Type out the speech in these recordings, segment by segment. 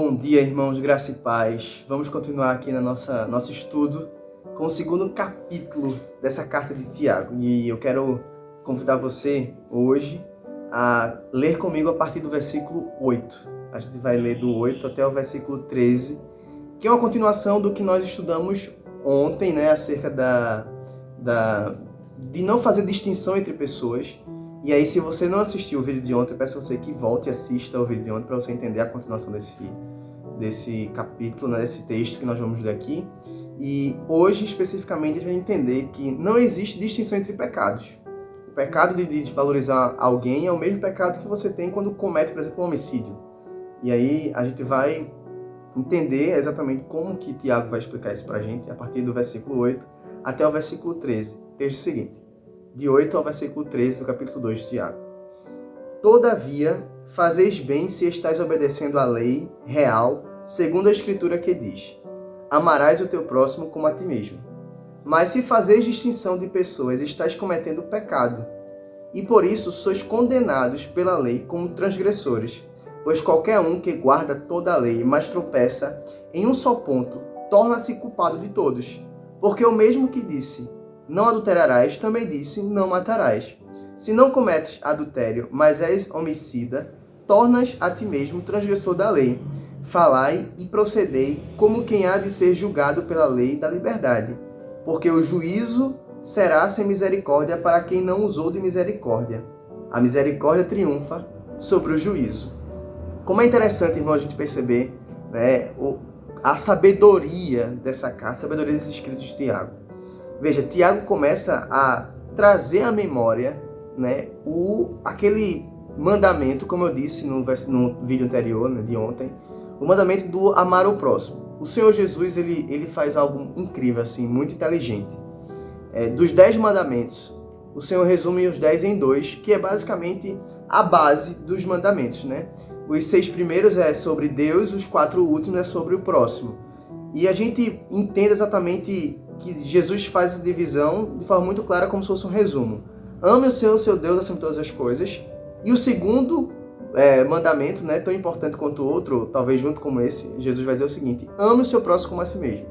Bom dia, irmãos, graça e paz. Vamos continuar aqui na nosso estudo com o segundo capítulo dessa carta de Tiago. E eu quero convidar você hoje a ler comigo a partir do versículo 8. A gente vai ler do 8 até o versículo 13, que é uma continuação do que nós estudamos ontem, né, acerca de não fazer distinção entre pessoas. E aí, se você não assistiu o vídeo de ontem, eu peço a você que volte e assista o vídeo de ontem para você entender a continuação desse capítulo, né, desse texto que nós vamos ler aqui. E hoje, especificamente, a gente vai entender que não existe distinção entre pecados. O pecado de desvalorizar alguém é o mesmo pecado que você tem quando comete, por exemplo, um homicídio. E aí, a gente vai entender exatamente como que Tiago vai explicar isso para a gente, a partir do versículo 8 até o versículo 13. Texto seguinte. De 8 ao versículo 13 do capítulo 2 de Tiago. Todavia, fazeis bem se estáis obedecendo à lei real, segundo a Escritura que diz: amarás o teu próximo como a ti mesmo. Mas se fazeis distinção de pessoas, estáis cometendo pecado, e por isso sois condenados pela lei como transgressores. Pois qualquer um que guarda toda a lei, mas tropeça em um só ponto, torna-se culpado de todos. Porque o mesmo que disse: não adulterarás, também disse: não matarás. Se não cometes adultério, mas és homicida, tornas a ti mesmo transgressor da lei. Falai e procedei como quem há de ser julgado pela lei da liberdade. Porque o juízo será sem misericórdia para quem não usou de misericórdia. A misericórdia triunfa sobre o juízo. Como é interessante, irmão, a gente perceber, né, a sabedoria dessa carta, a sabedoria desses escritos de Tiago. Veja, Tiago começa a trazer à memória, né, aquele mandamento, como eu disse no vídeo anterior, né, de ontem, o mandamento do amar o próximo. O Senhor Jesus, ele faz algo incrível, assim, muito inteligente. Dos 10 mandamentos, o Senhor resume os 10 em 2, que é basicamente a base dos mandamentos, né? Os 6 primeiros é sobre Deus, os 4 últimos é sobre o próximo. E a gente entende exatamente que Jesus faz essa divisão de forma muito clara, como se fosse um resumo. Ame o Senhor, seu Deus, acima de todas as coisas. E o segundo mandamento, né, tão importante quanto o outro, talvez junto como esse, Jesus vai dizer o seguinte: ame o seu próximo como a si mesmo.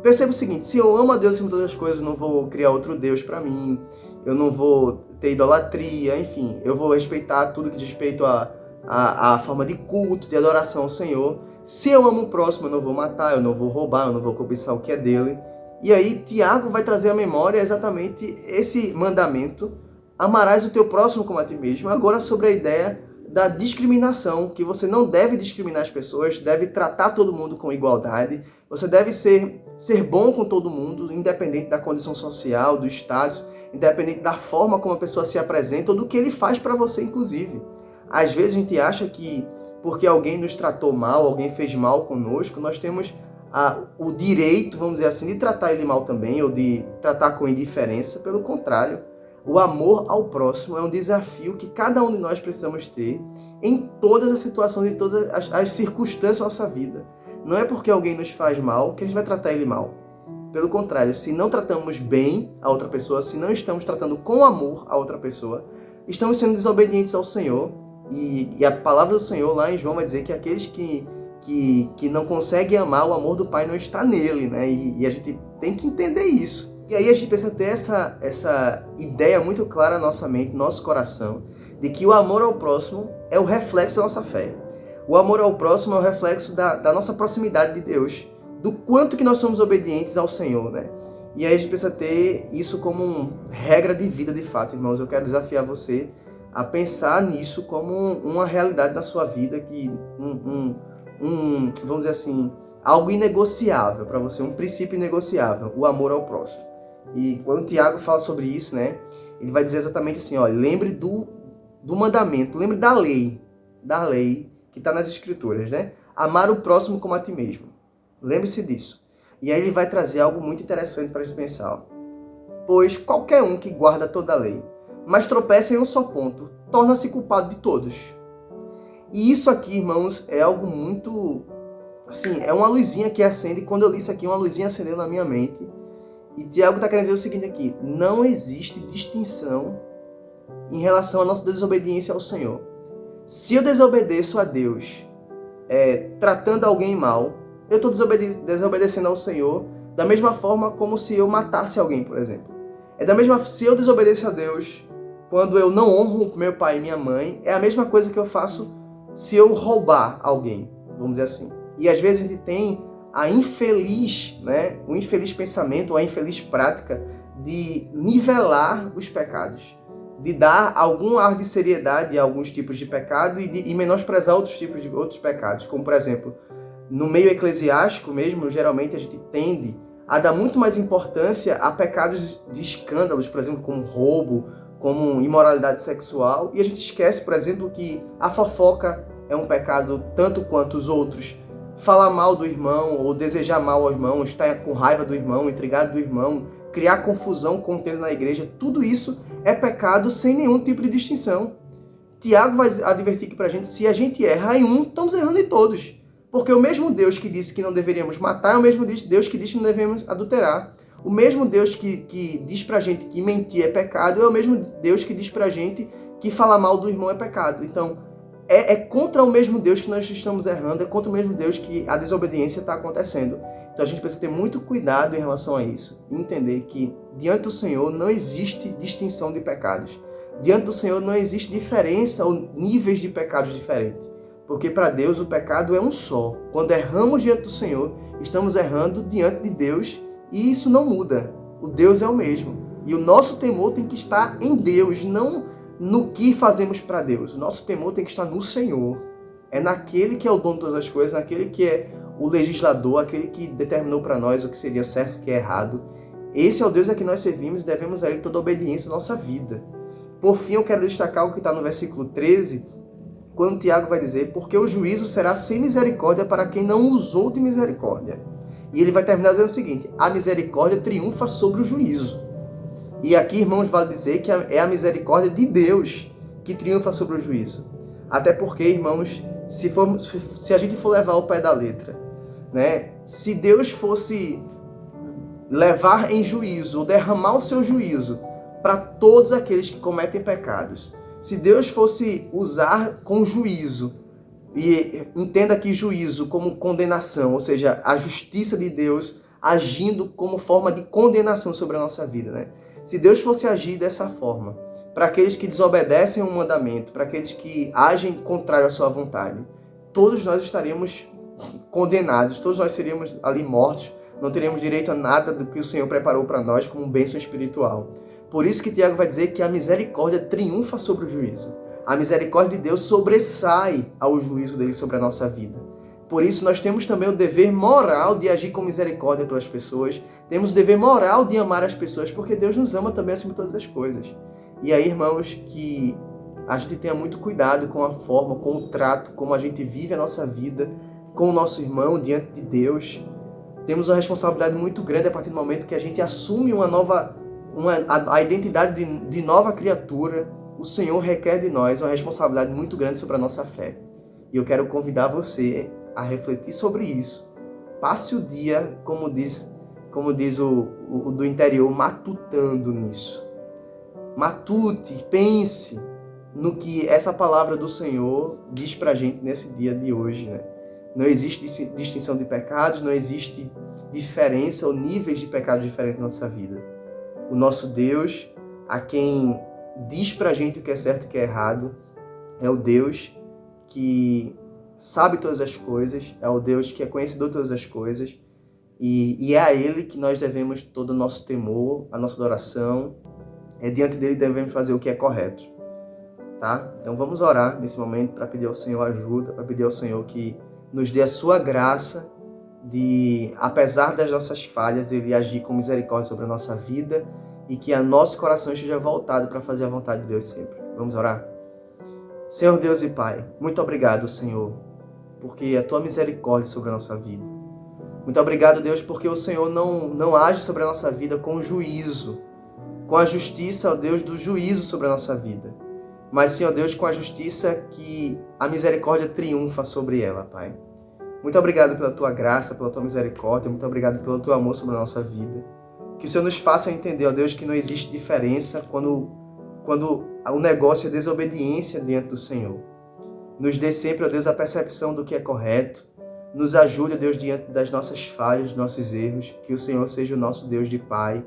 Perceba o seguinte: se eu amo a Deus acima de todas as coisas, eu não vou criar outro Deus para mim, eu não vou ter idolatria, enfim, eu vou respeitar tudo que diz respeito à forma de culto, de adoração ao Senhor. Se eu amo o próximo, eu não vou matar, eu não vou roubar, eu não vou cobiçar o que é dele. E aí, Tiago vai trazer à memória exatamente esse mandamento: amarás o teu próximo como a ti mesmo. Agora, sobre a ideia da discriminação, que você não deve discriminar as pessoas, deve tratar todo mundo com igualdade, você deve ser bom com todo mundo, independente da condição social, do status, independente da forma como a pessoa se apresenta ou do que ele faz para você, inclusive. Às vezes a gente acha que porque alguém nos tratou mal, alguém fez mal conosco, nós temos o direito, vamos dizer assim, de tratar ele mal também, ou de tratar com indiferença. Pelo contrário, o amor ao próximo é um desafio que cada um de nós precisamos ter em todas as situações, em todas as circunstâncias da nossa vida. Não é porque alguém nos faz mal que a gente vai tratar ele mal. Pelo contrário, se não tratamos bem a outra pessoa, se não estamos tratando com amor a outra pessoa, estamos sendo desobedientes ao Senhor. E a palavra do Senhor lá em João vai dizer que aqueles que não conseguem amar, o amor do Pai não está nele, né? E a gente tem que entender isso. E aí a gente precisa ter essa ideia muito clara na nossa mente, no nosso coração, de que o amor ao próximo é o reflexo da nossa fé. O amor ao próximo é o reflexo da nossa proximidade de Deus, do quanto que nós somos obedientes ao Senhor, né? E aí a gente precisa ter isso como regra de vida, de fato, irmãos. Eu quero desafiar você a pensar nisso como uma realidade na sua vida, que vamos dizer assim, algo inegociável para você, um princípio inegociável, o amor ao próximo. E quando o Tiago fala sobre isso, né, ele vai dizer exatamente assim: olha, lembre do mandamento, lembre da lei que está nas Escrituras, né? Amar o próximo como a ti mesmo. Lembre-se disso. E aí ele vai trazer algo muito interessante para a gente pensar. Ó. Pois qualquer um que guarda toda a lei, mas tropeça em um só ponto, torna-se culpado de todos. E isso aqui, irmãos, é algo muito... assim, é uma luzinha que acende. Quando eu li isso aqui, uma luzinha acendeu na minha mente. E Tiago está querendo dizer o seguinte aqui: não existe distinção em relação à nossa desobediência ao Senhor. Se eu desobedeço a Deus tratando alguém mal, eu estou desobedecendo ao Senhor da mesma forma como se eu matasse alguém, por exemplo. Se eu desobedeço a Deus quando eu não honro meu pai e minha mãe, é a mesma coisa que eu faço se eu roubar alguém, vamos dizer assim. E às vezes a gente tem o infeliz pensamento, ou a infeliz prática de nivelar os pecados, de dar algum ar de seriedade a alguns tipos de pecado e menosprezar outros tipos de outros pecados, como por exemplo, no meio eclesiástico mesmo, geralmente a gente tende a dar muito mais importância a pecados de escândalos, por exemplo, como roubo, como imoralidade sexual, e a gente esquece, por exemplo, que a fofoca é um pecado tanto quanto os outros. Falar mal do irmão, ou desejar mal ao irmão, estar com raiva do irmão, intrigado do irmão, criar confusão, contendo na igreja, tudo isso é pecado sem nenhum tipo de distinção. Tiago vai advertir aqui pra gente, se a gente erra em um, estamos errando em todos. Porque o mesmo Deus que disse que não deveríamos matar é o mesmo Deus que diz que não devemos adulterar. O mesmo Deus que diz pra gente que mentir é pecado é o mesmo Deus que diz pra gente que falar mal do irmão é pecado. Então, é contra o mesmo Deus que nós estamos errando, é contra o mesmo Deus que a desobediência está acontecendo. Então a gente precisa ter muito cuidado em relação a isso. E entender que diante do Senhor não existe distinção de pecados. Diante do Senhor não existe diferença ou níveis de pecados diferentes. Porque para Deus o pecado é um só. Quando erramos diante do Senhor, estamos errando diante de Deus e isso não muda. O Deus é o mesmo. E o nosso temor tem que estar em Deus, não no que fazemos para Deus. O nosso temor tem que estar no Senhor. É naquele que é o dono de todas as coisas, naquele que é o legislador, aquele que determinou para nós o que seria certo e o que é errado. Esse é o Deus a que nós servimos e devemos a Ele toda a obediência na nossa vida. Por fim, eu quero destacar o que está no versículo 13, quando Tiago vai dizer, porque o juízo será sem misericórdia para quem não usou de misericórdia. E ele vai terminar dizendo o seguinte, a misericórdia triunfa sobre o juízo. E aqui, irmãos, vale dizer que é a misericórdia de Deus que triunfa sobre o juízo. Até porque, irmãos, se a gente for levar ao pé da letra, né, se Deus fosse levar em juízo, ou derramar o seu juízo para todos aqueles que cometem pecados, se Deus fosse usar com juízo, e entenda aqui juízo como condenação, ou seja, a justiça de Deus agindo como forma de condenação sobre a nossa vida, né? Se Deus fosse agir dessa forma, para aqueles que desobedecem o mandamento, para aqueles que agem contrário à sua vontade, todos nós estaríamos condenados, todos nós seríamos ali mortos, não teríamos direito a nada do que o Senhor preparou para nós como bênção espiritual. Por isso que Tiago vai dizer que a misericórdia triunfa sobre o juízo. A misericórdia de Deus sobressai ao juízo dele sobre a nossa vida. Por isso nós temos também o dever moral de agir com misericórdia pelas pessoas, temos o dever moral de amar as pessoas, porque Deus nos ama também acima de todas as coisas. E aí, irmãos, que a gente tenha muito cuidado com a forma, com o trato, como a gente vive a nossa vida, com o nosso irmão diante de Deus. Temos uma responsabilidade muito grande a partir do momento que a gente assume a identidade de nova criatura. O Senhor requer de nós uma responsabilidade muito grande sobre a nossa fé. E eu quero convidar você a refletir sobre isso. Passe o dia, como diz o do interior, matutando nisso. Matute, pense no que essa palavra do Senhor diz pra gente nesse dia de hoje, né? Não existe distinção de pecados, não existe diferença ou níveis de pecados diferentes na nossa vida. O nosso Deus, a quem diz pra gente o que é certo e o que é errado, é o Deus que sabe todas as coisas, é o Deus que é conhecedor de todas as coisas, e é a Ele que nós devemos todo o nosso temor, a nossa adoração, diante dele devemos fazer o que é correto, tá? Então vamos orar nesse momento para pedir ao Senhor ajuda, para pedir ao Senhor que nos dê a sua graça de, apesar das nossas falhas, Ele agir com misericórdia sobre a nossa vida e que o nosso coração esteja voltado para fazer a vontade de Deus sempre. Vamos orar? Senhor Deus e Pai, muito obrigado, Senhor, porque a Tua misericórdia sobre a nossa vida. Muito obrigado, Deus, porque o Senhor não age sobre a nossa vida com juízo, com a justiça, ó Deus, do juízo sobre a nossa vida. Mas, Senhor Deus, com a justiça que a misericórdia triunfa sobre ela, Pai. Muito obrigado pela Tua graça, pela Tua misericórdia, muito obrigado pelo Teu amor sobre a nossa vida. Que o Senhor nos faça entender, ó Deus, que não existe diferença quando o negócio é desobediência diante do Senhor. Nos dê sempre, ó Deus, a percepção do que é correto. Nos ajude, ó Deus, diante das nossas falhas, dos nossos erros. Que o Senhor seja o nosso Deus de Pai,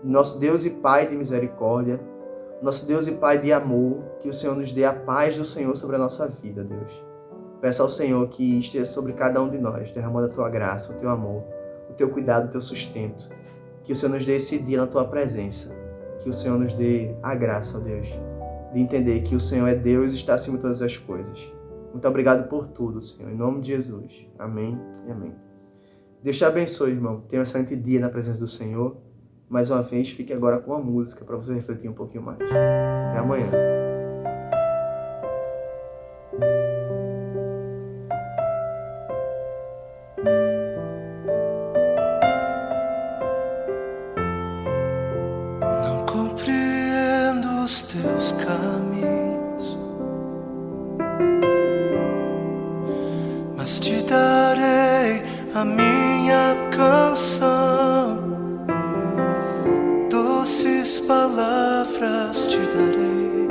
nosso Deus e Pai de misericórdia, nosso Deus e Pai de amor. Que o Senhor nos dê a paz do Senhor sobre a nossa vida, Deus. Peço ao Senhor que esteja sobre cada um de nós, derramando a Tua graça, o Teu amor, o Teu cuidado, o Teu sustento. Que o Senhor nos dê esse dia na Tua presença. Que o Senhor nos dê a graça, ó Deus, de entender que o Senhor é Deus e está acima de todas as coisas. Muito obrigado por tudo, Senhor. Em nome de Jesus. Amém e amém. Deus te abençoe, irmão. Tenha um excelente dia na presença do Senhor. Mais uma vez, fique agora com a música para você refletir um pouquinho mais. Até amanhã. Não compreendo os teus caminhos, mas te darei a minha canção. Doces palavras te darei.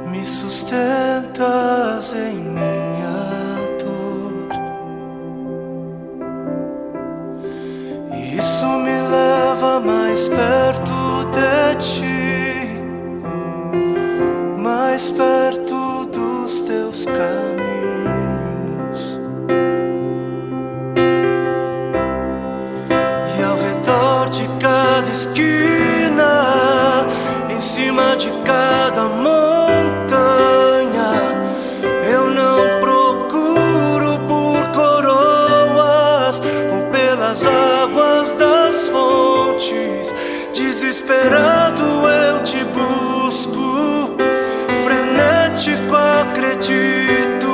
Me sustentas em minha dor. Isso me leva mais perto de ti, mais perto dos teus caminhos. E ao redor de cada esquina, em cima de cada montanha, eu não procuro por coroas ou pelas águas das fontes. Desesperado eu te busco, frenético acredito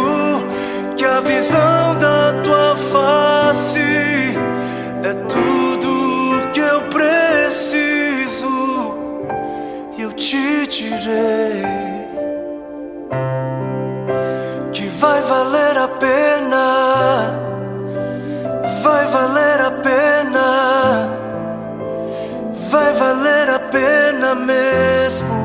que a visão da tua face é tudo que eu preciso. E eu te direi que vai valer a pena, vai valer a pena, vai valer a pena mesmo.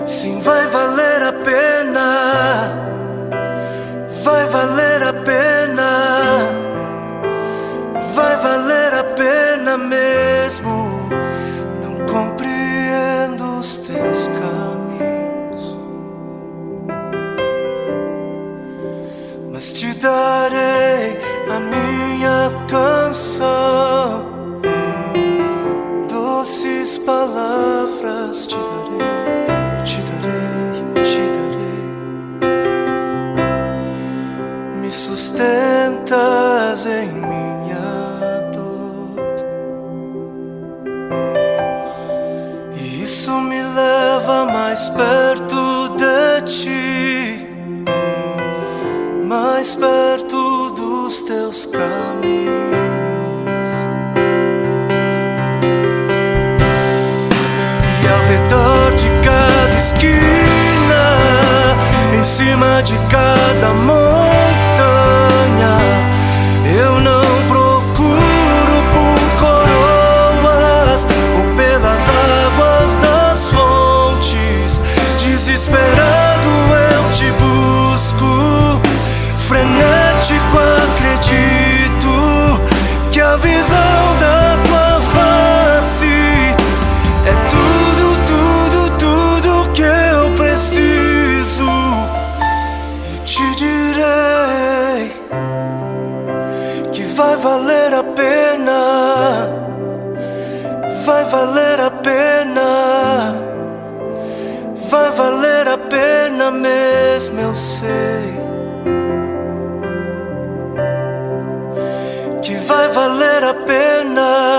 Sim, vai valer a pena, vai valer a pena, vai valer a pena mesmo. Não compreendo os teus caminhos, mas te darei a minha canção. Doces palavras te darei, eu te darei, eu te darei. Me sustentas em minha dor, e isso me leva mais perto de ti, mais perto dos teus caminhos. E ao redor de cada esquina, em cima de cada montanha, eu não procuro por coroas ou pelas águas das fontes. Desesperado eu te busco, frenético acredito que a visão da tua face é tudo, tudo, tudo que eu preciso. Eu te direi que vai valer a pena, vai valer a pena, vai valer a pena mesmo, eu sei. Que vai valer a pena,